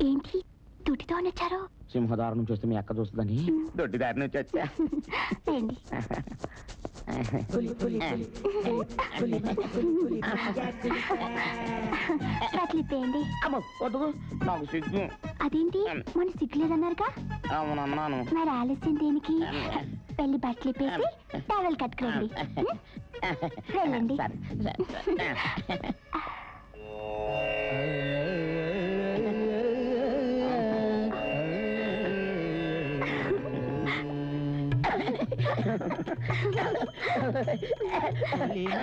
ఏంటి దుడ్డితో వచ్చారు? సింహదారుణం చూస్తే మీ అక్క చూస్తుందని దొడ్డి దారి నుంచి వచ్చా. నాకు సిగ్గు. అదేంటి మన సిగ్గులేదన్నారుగా? అవునన్నాను. మరి ఆలస్యం దేనికి? పెళ్లి బట్టలు ఇప్పేసి టవల్ కట్టుకోండి. వెళ్ళండి.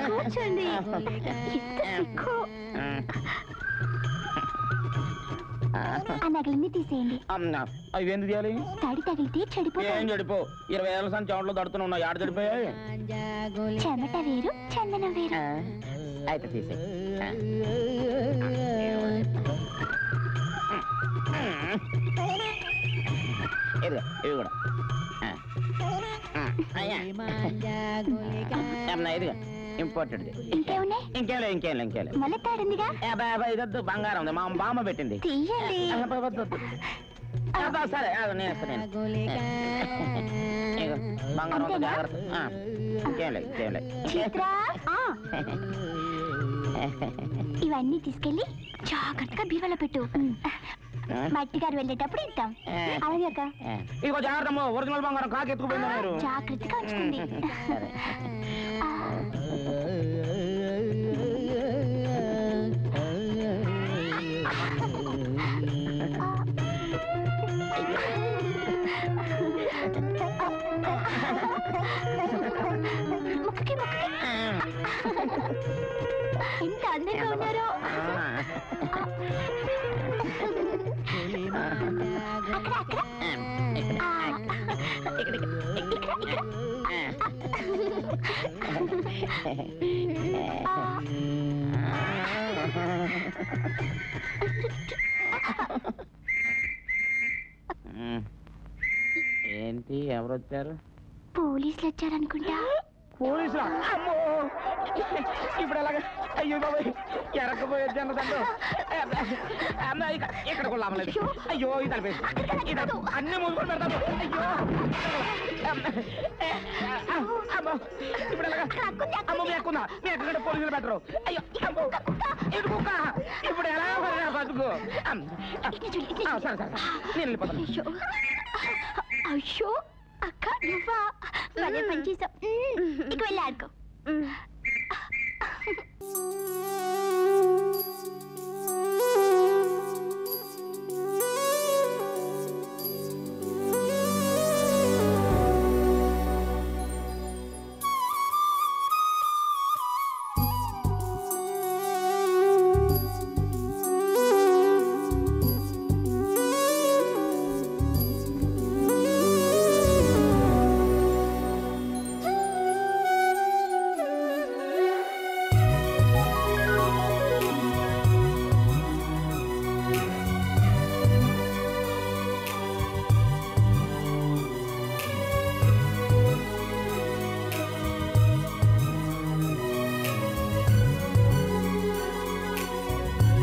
కూర్చోండి. ఆ నగలన్నీ తీసేయండి. అవి ఎందుకు చేయాలి? తడి తగిలితే చెడిపోతాయి. ఏం చెడిపో? 20 ఏళ్ళ సంచి చెమటలో దడుతున్నా ఆడ చెడిపోయాయి. చెమట వేరు చందనం వేరు. అయితే తీసే. ఇవి కూడా ఇదిగా ఇంపార్టెంట్. ఇంకేం ఇదొద్దు, బంగారం ఉంది, మా బామ్మ పెట్టింది. సరే నేను బంగారం జాగ్రత్త. ఇవన్నీ తీసుకెళ్ళి జాగ్రత్తగా బీరువాలో పెట్టు. మట్టి గారు వెళ్ళేటప్పుడు ఇద్దాం. అలాగే అక్క. ఇదిగో జాగ్రత్త, ఒరిజినల్ బంగారం కాకి ఎత్తుకుపోయింది. జాగ్రత్తగా ఉంచుకోండి. ఎంత అందంగా ఉన్నారో. ఏంటి, ఎవరు వచ్చారు? పోలీసులు వచ్చారనుకుంటా. పోలీసులా? ఇప్పుడు ఎలాగ? అయ్యో బాబాయ్, ఎరకపోయే జనదండు. ఇక్కడ కూడా లాభం లేదు. అయ్యో ఇది తలపేసి అన్ని మూసుకొని పెడతాను. అయ్యో ఇప్పుడు ఎలాగ? అమ్మ మీ ఎక్కుందా? మీ ఎక్కడ పోలీసులు పెట్టరు. అయ్యో ఇది కుక్క. ఇప్పుడు ఎలా బతుకు? సరే సరే నేను వెళ్ళిపోతాను. అయ్యో అక్క, నువ్వా? భలే పని చేసావు. ఇక వెళ్ళి ఆడుకో.